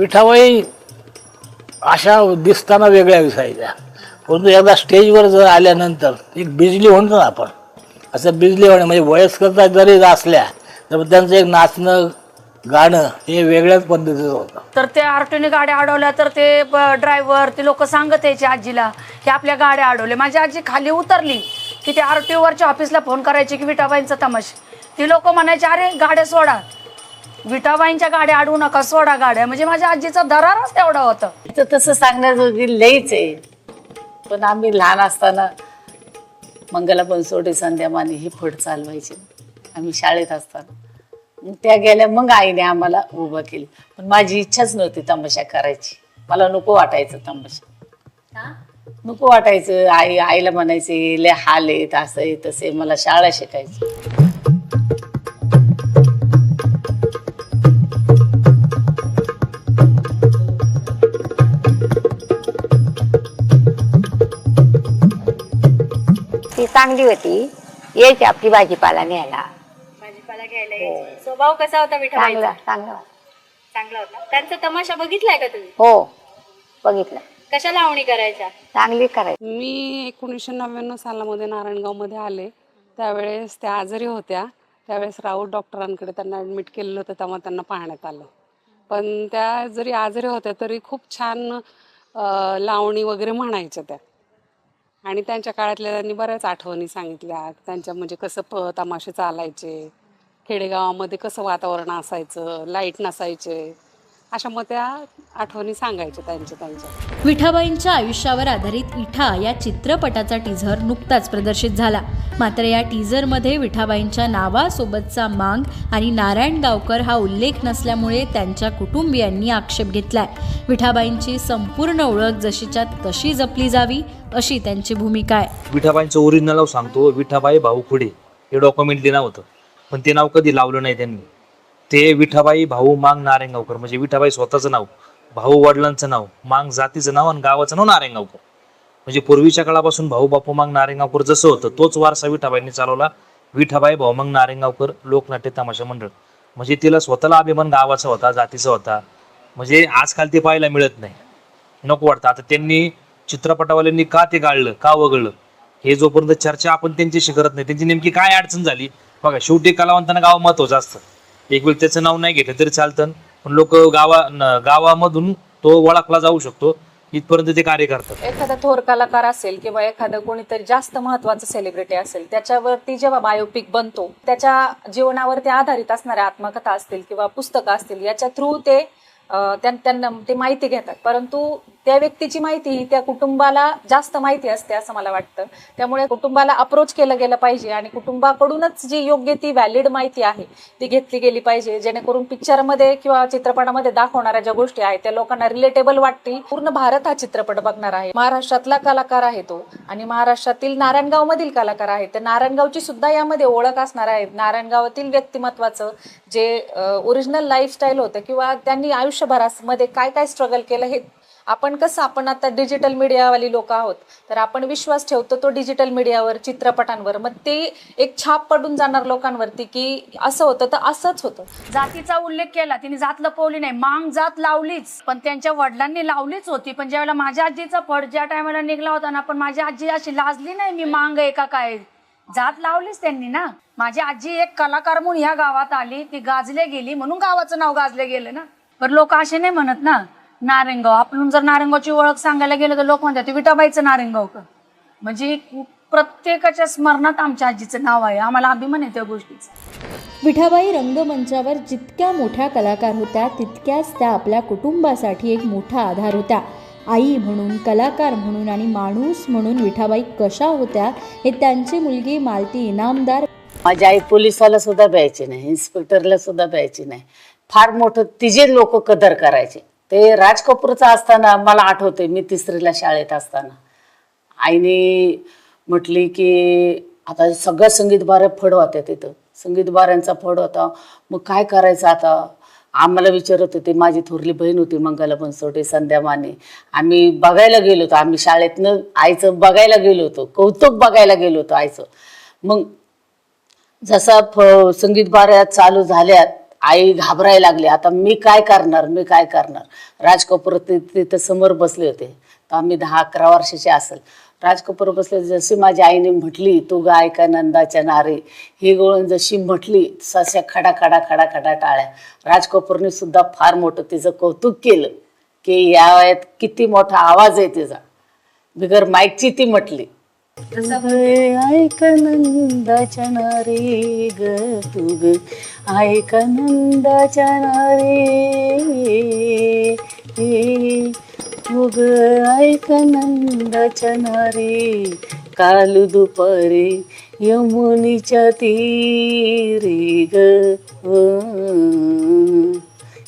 विठाबाई अशा दिसताना वेगळ्या दिसायच्या, परंतु एकदा स्टेजवर जर आल्यानंतर एक बिजली म्हणतो ना आपण, असं बिजली होणे म्हणजे वयस्करता जरी असल्या तर त्यांचं एक नाचणं गाणं हे वेगळ्याच पद्धतीचं होतं. तर ते आरटीने गाड्या अडवल्या तर ते ड्रायव्हर ते लोक सांगत यायचे आजीला की आपल्या गाड्या अडवल्या. माझी आजी खाली उतरली की ते आरटीओवरच्या ऑफिसला फोन करायचे की विठाबाईंचा तमाशा. ती लोक म्हणायचे अरे गाड्या सोडा, विठाबाईंच्या गाड्या अडवू नका, सोडा गाड्या. म्हणजे माझ्या आजीचा दरारच तेवढा होता. तर तसं सांगण्याजोगी लईच आहे. पण आम्ही लहान असताना मंगला बनसोडे संध्यामाने ही फड चालवायची आम्ही शाळेत असताना. मग त्या गेल्या, मग आईने आम्हाला उभं केली. पण माझी इच्छाच नव्हती तमाशा करायची, मला नको वाटायचं तमाशा, नको वाटायचं. आईला म्हणायचे लय हाल आहेत, असं आहे तसे, मला शाळा शिकायची. ती चांगली होती, यायची आपली भाजीपाला न्यायला. भाजीपाला घ्यायला यायचे. स्वभाव कसा होता विठाबाईचा? चांगला चांगला चांगला होता. त्यांचा तमाशा बघितलाय का तुम्ही? हो, बघितलं. कशा लावणी करायच्या? चांगली करायची. मी 1999 सालामध्ये नारायणगावमध्ये आले. त्यावेळेस त्या आजारी होत्या. त्यावेळेस राऊत डॉक्टरांकडे त्यांना ॲडमिट केलेलं होतं, तेव्हा त्यांना पाहण्यात आलं. पण त्या जरी आजारी होत्या तरी खूप छान लावणी वगैरे म्हणायच्या त्या. आणि त्यांच्या काळातल्या त्यांनी बऱ्याच आठवणी सांगितल्या. त्यांच्या म्हणजे कसं तमाशे चालायचे, खेडेगावामध्ये कसं वातावरण असायचं, लाईट नसायचे, अशा मग त्या आठवणी सांगायच्या त्यांच्या. विठाबाईंच्या आयुष्यावर आधारित इठा या चित्रपटाचा टीझर नुकताच प्रदर्शित झाला. मात्र या टीझरमध्ये विठाबाईंच्या नावासोबतचा मांग आणि नारायण गावकर हा उल्लेख नसल्यामुळे त्यांच्या कुटुंबियांनी आक्षेप घेतलाय. विठाबाईंची संपूर्ण ओळख जशीच्या तशी जपली जावी अशी त्यांची भूमिका आहे. विठाबाईंचं ओरिजिनल नाव सांगतो, विठाबाई भाऊ खुडे हे डॉक्युमेंटली नाव होतं, पण ते नाव कधी लावलं नाही त्यांनी. ते विठाबाई भाऊ मांग नारायणगावकर, म्हणजे विठाबाई स्वतःचं नाव, भाऊ वडिलांचं नाव, मांग जातीचं नाव आणि गावाचं नाव नारायणगावकर. म्हणजे पूर्वीच्या काळापासून भाऊ बापू मांग नारायणगावकर जसं होतं तोच वारसा विठाबाईंनी चालवला. विठाबाई भाऊ मांग नारायणगावकर लोकनाट्य तमाशा मंडळ. म्हणजे तिला स्वतःला अभिमान गावाचा होता, जातीचा होता. म्हणजे आजकाल ते पाहायला मिळत नाही, नको वाटतं. आता त्यांनी चित्रपटावाल्यांनी का ते गाळलं, का वगळलं, हे जोपर्यंत चर्चा आपण त्यांच्याशी करत नाही, त्यांची नेमकी काय अडचण झाली बघा. शेवटी कलावंतांना गाव महत्वाचं असतं. एक वेळ त्याचं नाव नाही घेतलं तरी चालतं, पण लोक गावामधून तो ओळखला जाऊ शकतो इथपर्यंत ते कार्य करतात. एखादा थोर कलाकार असेल किंवा एखादं कोणीतरी जास्त महत्वाचं सेलिब्रिटी असेल, त्याच्यावरती जेव्हा बायोपिक बनतो, त्याच्या जीवनावरती आधारित असणाऱ्या आत्मकथा असतील किंवा पुस्तकं असतील, याच्या थ्रू ते त्यांना ते माहिती घेतात. परंतु त्या व्यक्तीची माहिती ही त्या कुटुंबाला जास्त माहिती असते असं मला वाटतं. त्यामुळे कुटुंबाला अप्रोच केलं गेलं पाहिजे आणि कुटुंबाकडूनच जी योग्य ती व्हॅलिड माहिती आहे ती घेतली गेली पाहिजे, जेणेकरून पिक्चरमध्ये किंवा चित्रपटामध्ये दाखवणाऱ्या ज्या गोष्टी आहेत त्या लोकांना रिलेटेबल वाटतील. पूर्ण भारत हा चित्रपट बघणार आहे. महाराष्ट्रातला कलाकार आहे तो, आणि महाराष्ट्रातील नारायणगाव मधील कलाकार आहे. तर नारायणगावची सुद्धा यामध्ये ओळख असणार आहे. नारायणगावातील व्यक्तिमत्वाचं जे ओरिजिनल लाईफस्टाईल होतं किंवा त्यांनी आयुष्यभरामध्ये काय काय स्ट्रगल केलं, हे आपण आता डिजिटल मीडियावाली लोक आहोत, तर आपण विश्वास ठेवतो तो डिजिटल मीडियावर, चित्रपटांवर. मग ते एक छाप पडून जाणार लोकांवरती की असं होतं तर असंच होतं. जातीचा उल्लेख केला, तिने जात लपवली नाही. मांग जात लावलीच, पण त्यांच्या वडिलांनी लावलीच होती. पण ज्यावेळेला माझ्या आजीचा फड ज्या टायमाला निघला होता ना, पण माझी आजी अशी लाजली नाही मी मांग आहे का काय, जात लावलीच त्यांनी ना. माझी आजी एक कलाकार म्हणून ह्या गावात आली, ती गाजले गेली म्हणून गावाचं नाव गाजले गेलं ना. पण लोक असे नाही म्हणत ना नारायणगाव. आपण जर नारायणगावची ओळख सांगायला गेलं तर लोक म्हणतात विठाबाईचं नारायणगावकर. म्हणजे प्रत्येकाच्या स्मरणात आमच्या आजीचं नाव आहे, आम्हाला अभिमान आहे त्या गोष्टीचा. विठाबाई रंगमंचावर जितक्या मोठ्या कलाकार होत्या तितक्याच त्या आपल्या कुटुंबासाठी एक मोठा आधार होत्या. आई म्हणून, कलाकार म्हणून आणि माणूस म्हणून विठाबाई कशा होत्या हे त्यांची मुलगी मालती इनामदार. माझी आई पोलिसाला सुद्धा द्यायची नाही, इन्स्पेक्टरला सुद्धा द्यायची नाही. फार मोठं तिचे लोक कदर करायचे. ते राज कपूरचा असताना मला आठवते, मी 3रीला शाळेत असताना आईने म्हटली की आता सगळं संगीत बाऱ्या फड होत्या, तिथं संगीत बाऱ्यांचा फड होता. मग काय करायचं आता, आम्हाला विचारत होते. माझी थोरली बहीण होती मंगला बनसोडे, संध्या माने. आम्ही बघायला गेलो होतो, आम्ही शाळेतनं आईचं बघायला गेलो होतो, कौतुक बघायला गेलो होतो आईचं. मग जसा संगीत बाऱ्या चालू झाल्यात आई घाबरायला लागली, आता मी काय करणार. राज कपूर तिथं समोर बसले होते, तर आम्ही 10-11 वर्षाचे असेल. राज कपूर बसले, जशी माझ्या आईने म्हटली तू गाय का नंदाच्या नारे, ही गोळून जशी म्हटली सस्या खडा टाळ्या. राज कपूरने सुद्धा फार मोठं तिचं कौतुक केलं की या वयात किती मोठा आवाज आहे तिचा, बिगर माईकची ती म्हटली. ऐक नंदाच्या नारे ग तू ग, ऐक नंदाच्या नारे तू ग, ऐक नंदाच्या नारे. काल दुपारी यमुनीच्या तीरी ग,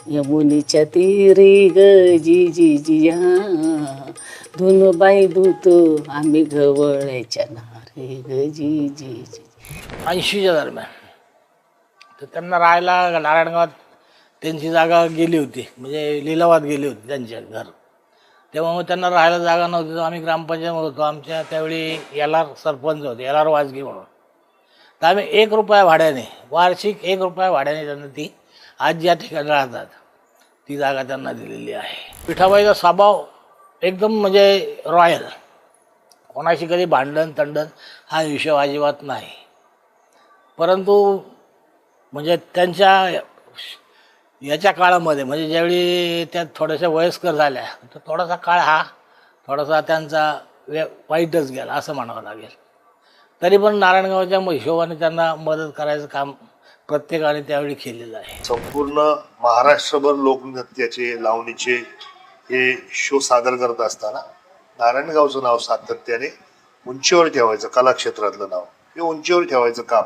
यमुनीच्या तीरी ग जी जी जिया, धुन बाई धुतो आम्ही गवळ्याच्या नारे ग जी जी जी. 80च्या दरम्यान तर त्यांना राहायला नारायणगावात त्यांची जागा गेली होती, म्हणजे लिलावात गेली होती त्यांच्या घर. तेव्हा मग त्यांना राहायला जागा नव्हती, तर आम्ही ग्रामपंचायत होतो. आमच्या त्यावेळी LR सरपंच होते, LR वाजगी म्हणून. तर आम्ही 1 रुपया भाड्याने, वार्षिक 1 रुपया भाड्याने त्यांना ती आज ज्या ठिकाणी राहतात ती जागा त्यांना दिलेली आहे. विठाबाईचा स्वभाव एकदम म्हणजे रॉयल, कोणाशी कधी भांडण तंडण हा विषय अजिबात नाही. परंतु म्हणजे त्यांच्या याच्या काळामध्ये, म्हणजे ज्यावेळी त्या थोड्याशा वयस्कर झाल्या, तर थोडासा काळ हा थोडासा त्यांचा वाईटच गेला असं म्हणावं लागेल. तरी पण नारायणगावच्या हिशोबाने त्यांना मदत करायचं काम प्रत्येकाने त्यावेळी केलेलं आहे. संपूर्ण महाराष्ट्रभर लोकनृत्याचे, लावणीचे हे शो सादर करत असताना नारायणगावचं नाव सातत्याने उंचीवर ठेवायचं, कलाक्षेत्रातलं नाव हे उंचीवर ठेवायचं काम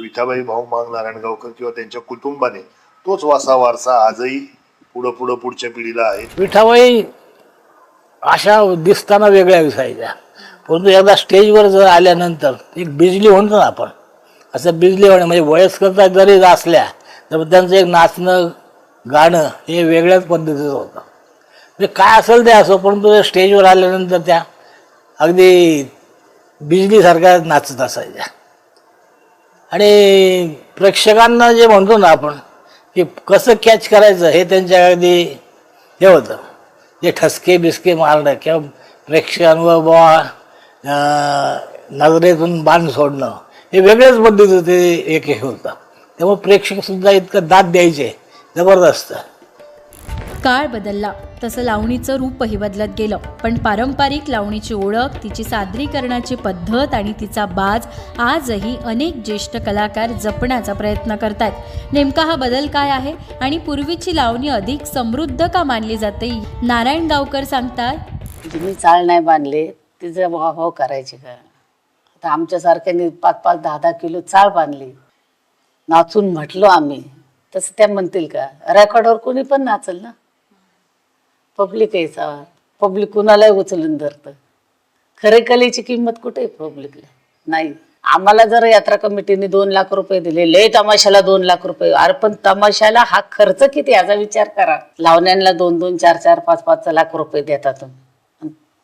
विठाबाई भाऊ मांग नारायणगावकर किंवा त्यांच्या कुटुंबाने, तोच वारसा आजही पुढच्या पिढीला आहे. विठाबाई अशा दिसताना वेगळ्या दिसायच्या, परंतु एकदा स्टेजवर जर आल्यानंतर एक बिजली म्हणतो ना आपण, असं बिजली होणे, म्हणजे वयस्करता जरी असल्या तर त्यांचं एक नाचणं गाणं हे वेगळ्याच पद्धतीचं होतं. म्हणजे काय असेल ते असो, परंतु स्टेजवर आल्यानंतर त्या अगदी बिजलीसारख्या नाचत असायच्या. आणि प्रेक्षकांना जे म्हणतो ना आपण की कसं कॅच करायचं हे त्यांच्या अगदी हे होतं, जे ठसके बिस्के मारणं किंवा प्रेक्षकांवर बुवा नजरेतून बाण सोडणं हे वेगळ्याच पद्धतीचं ते एक हे होतं. त्यामुळे प्रेक्षकसुद्धा इतकं दाद द्यायचे, जबरदस्त. काळ बदलला तसं लावणीचं रूपही बदलत गेलं, पण पारंपरिक लावणीची ओळख, तिची सादरीकरणाची पद्धत आणि तिचा बाज आजही अनेक ज्येष्ठ कलाकार जपण्याचा प्रयत्न करतात. नेमका हा बदल काय आहे आणि पूर्वीची लावणी अधिक समृद्ध का मानली जाते? नारायणगावकर सांगतात, जिने चाळ नाही बांधले तिचं भाव करायचे का? आता आमच्यासारख्याने 5-10 किलो चाळ बांधली, नाचून म्हटलो आम्ही, तसं त्या म्हणतील का? रेकॉर्डवर कोणी पण नाचल ना, पब्लिक यायचा, पब्लिक कुणालाही उचलून धरतं. खरे कलेची किंमत कुठे आहे पब्लिकला? नाही. आम्हाला जर यात्रा कमिटीने 2 लाख रुपये दिले, लय तमाशाला 2 लाख रुपये, अरे पण तमाशाला हा खर्च किती याचा विचार करा. लावण्यांना 2-2, 4-4, 5-5 लाख रुपये देतात,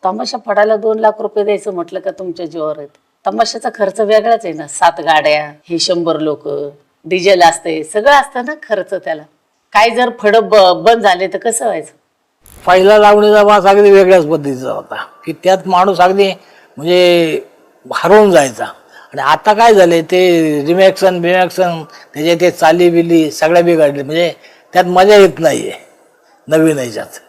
तमाशा पडायला 2 लाख रुपये द्यायचं म्हटलं का तुमच्या जीवावर येत. तमाशाचा खर्च वेगळाच आहे ना, 7 गाड्या, हे 100 लोक, डिझेल असते, सगळं असतं ना खर्च त्याला. काय जर फड बंद झाले तर कसं व्हायचं? पहिला लावणीचा वास अगदी वेगळ्याच पद्धतीचा होता, की त्यात माणूस अगदी म्हणजे हरवून जायचा. आणि आता काय झाले ते रिमॅक्सन त्याच्या ते चाली बिली सगळ्या बिघडले, म्हणजे त्यात मजा येत नाही आहे नवीन ह्याच्यात.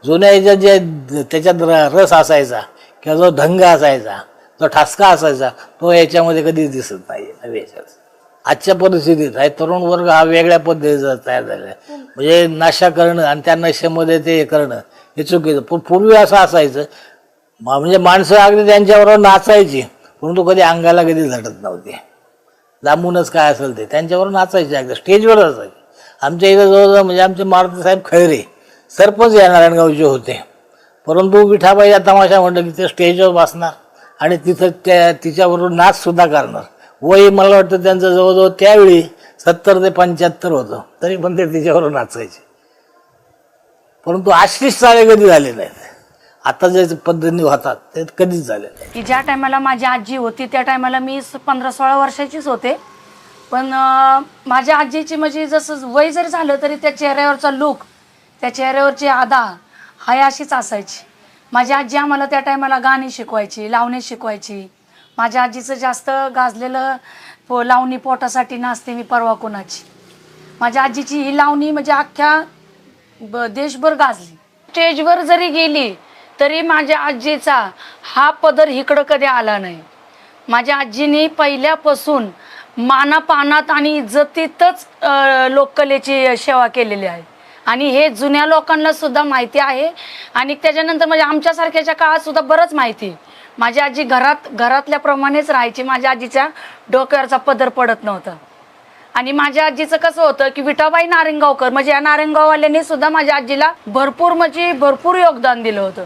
जुन्या ह्याच्यात जे त्याच्यात रस असायचा किंवा जो ढंग असायचा, जो ठसका असायचा, तो याच्यामध्ये कधीच दिसत नाही नवीन ह्याच्यात. आजच्या परिस्थितीत आहे तरुण वर्ग हा वेगळ्या पद्धतीचा तयार झाला आहे, म्हणजे नशा करणं आणि त्या नशेमध्ये ते करणं हे चुकीचं. पण पूर्वी असं असायचं, म्हणजे माणसं अगदी त्यांच्याबरोबर नाचायची, परंतु कधी अंगाला कधी झटत नव्हते, लांबूनच काय असेल ते त्यांच्याबरोबर नाचायचे, अगदी स्टेजवर असायचे. आमच्या इथं जवळजवळ म्हणजे आमचे मारुती साहेब खैरे सरपंच या नारायणगावचे होते, परंतु विठाबाई या तमाशा म्हटलं की ते स्टेजवर बसणार आणि तिथं तिच्याबरोबर नाचसुद्धा करणार. वय मला वाटतं त्यांचं जवळजवळ त्यावेळी 70 ते 75 होतं, तरी पण ते तिच्याबरोबर नाचायचे. परंतु आशिष चाळे कधी झाले नाहीत, आता जे पद्धतीने होतात ते कधीच झाले नाही. की ज्या टायमाला माझी आजी होती त्या टायमाला मी 15-16 वर्षाचीच होते, पण माझ्या आजीची म्हणजे जसं वय जरी झालं तरी त्या चेहऱ्यावरचा लूक, त्या चेहऱ्यावरची अदा हाय अशीच असायची. माझी आजी आम्हाला त्या टायमाला गाणी शिकवायची, लावणी शिकवायची. माझ्या आजीचं जास्त गाजलेलं लावणी पोटासाठी नाचते मी परवा कोणाची. माझ्या आजीची ही लावणी म्हणजे अख्ख्या देशभर गाजली. स्टेजवर जरी गेली तरी माझ्या आजीचा हा पदर इकडं कधी आला नाही. माझ्या आजीने पहिल्यापासून मानापानात आणि इज्जतीतच लोककलेची सेवा केलेली आहे आणि हे जुन्या लोकांना सुद्धा माहिती आहे. आणि त्याच्यानंतर म्हणजे आमच्यासारख्याच्या काळात सुद्धा बरंच माहिती. माझी आजी घरातल्याप्रमाणेच राहायची. माझ्या आजीच्या डोक्यावरचा पदर पडत नव्हता. आणि माझ्या आजीचं कसं होतं की विठाबाई नारायणगावकर म्हणजे या नारायणगाववाल्यांनी सुद्धा माझ्या आजीला भरपूर योगदान दिलं होतं.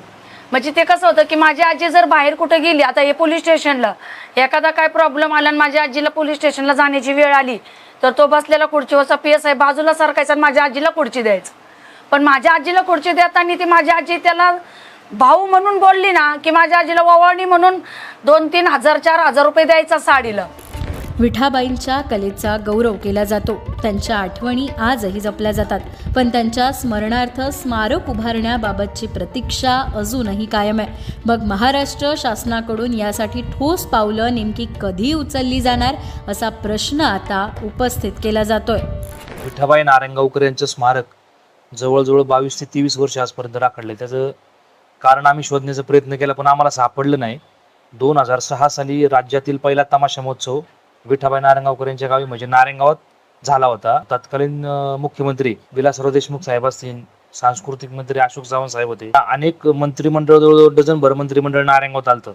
म्हणजे ते कसं होतं की माझी आजी जर बाहेर कुठे गेली, आता हे पोलीस स्टेशनला एखादा काय प्रॉब्लेम आला आणि माझ्या आजीला पोलीस स्टेशनला जाण्याची वेळ आली तर तो बसलेला खुर्चीवरचा PSI बाजूला सरकायचा आणि माझ्या आजीला खुर्ची द्यायचं. पण माझ्या आजीला खुर्ची देताना ती माझी आजी त्याला भाऊ म्हणून बोलली ना की माझ्या आजीला ओवाळणी म्हणून 2-3 हजार 4,000 रुपये द्यायचा साडीला. विठाबाईंच्या कलेचा गौरव केला जातो. त्यांच्या आठवणी आजही जपल्या जातात. पण त्यांच्या स्मरणार्थ स्मारक उभारण्याबाबतची प्रतीक्षा अजूनही कायम आहे. मग महाराष्ट्र शासनाकडून यासाठी ठोस पावलं नेमकी कधी उचलली जाणार असा प्रश्न आता उपस्थित केला जातोय. विठाबाई नारायणगावकर यांचं स्मारक जवळजवळ 22 ते 23 वर्ष आजपर्यंत राखडले. त्याचं कारण आम्ही शोधण्याचा प्रयत्न केला पण आम्हाला सापडलं नाही. 2006 साली राज्यातील पहिला तमाशा महोत्सव विठाबाई नारायणगावकर यांच्या गावी म्हणजे नारायणगावात झाला होता. तत्कालीन मुख्यमंत्री विलासराव देशमुख साहेब असतील, सांस्कृतिक मंत्री अशोक चव्हाण साहेब होते. अनेक मंत्रिमंडळ जवळजवळ डझनभर मंत्रिमंडळ नारायणगावात आलतं.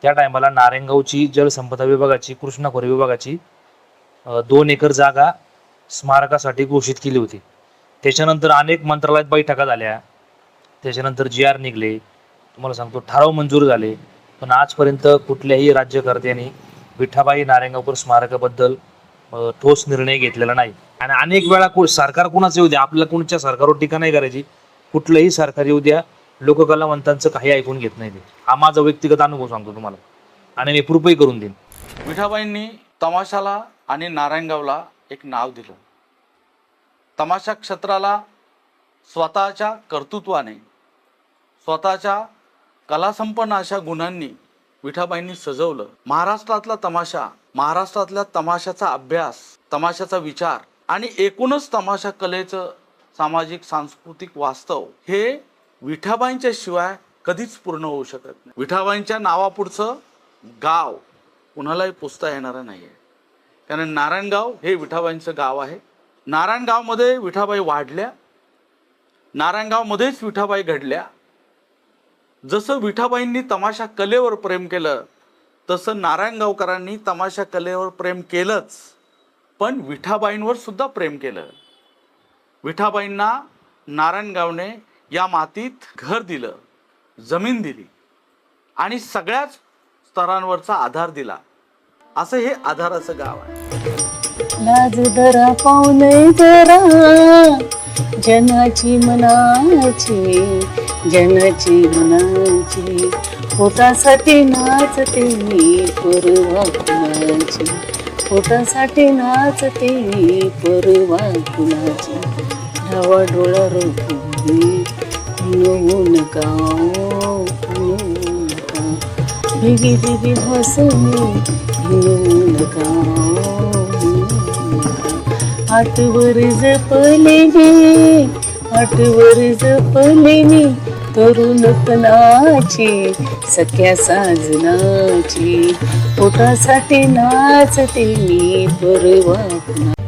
त्या टायमाला नारायणगावची जलसंपदा विभागाची, कृष्णा खोरे विभागाची 2 एकर जागा स्मारकासाठी घोषित केली होती. त्याच्यानंतर अनेक मंत्रालयात बैठका झाल्या, त्याच्यानंतर GR निघले, तुम्हाला सांगतो ठराव मंजूर झाले. पण आजपर्यंत कुठल्याही राज्यकर्त्यांनी विठाबाई नारायणगावकर स्मारकाबद्दल ठोस निर्णय घेतलेला नाही. आणि अनेक वेळा सरकार कुणाचं येऊ द्या, आपल्याला कोणत्या सरकारवर टीका नाही करायची. कुठलंही सरकार येऊ द्या, लोककलावंतांचं काही ऐकून घेत नाही. हा माझा व्यक्तिगत अनुभव सांगतो तुम्हाला आणि मी प्रूफही करून देईन. विठाबाईंनी तमाशाला आणि नारायणगावला एक नाव दिलं. तमाशा क्षेत्राला स्वतःच्या कर्तृत्वाने, स्वतःच्या कलासंपन्न अशा गुणांनी विठाबाईंनी सजवलं. महाराष्ट्रातला तमाशा, महाराष्ट्रातल्या तमाशाचा अभ्यास, तमाशाचा विचार आणि एकूणच तमाशा कलेचं सामाजिक सांस्कृतिक वास्तव हे विठाबाईंच्या शिवाय कधीच पूर्ण होऊ शकत नाही. विठाबाईंच्या नावापुढचं गाव कुणालाही पुसता येणारं नाही आहे. कारण नारायणगाव हे विठाबाईंचं गाव आहे. नारायणगावमध्ये विठाबाई वाढल्या, नारायणगावमध्येच विठाबाई घडल्या. जसं विठाबाईंनी तमाशा कलेवर प्रेम केलं तसं नारायणगावकरांनी तमाशा कलेवर प्रेम केलंच, पण विठाबाईंवर सुद्धा प्रेम केलं. विठाबाईंना नारायणगावने या मातीत घर दिलं, जमीन दिली आणि सगळ्याच स्तरांवरचा आधार दिला. असं हे आधाराचं गाव आहे. लाज धरा पावले जरा जनाची मनाची, जनाची मनाची, पोटासाठी नाचते मी परवा कुणाची, पोटासाठी नाचते मी परवा कुणाची. धावा डोळा रोखून येऊ नका, येऊ नका, भिगी भिगी हसणे येऊ नका. आठवर जपले मी, आठवर जपले मी तरुणपणाची, सख्या साजनाची, पोटासाठी नाचते मी परवा.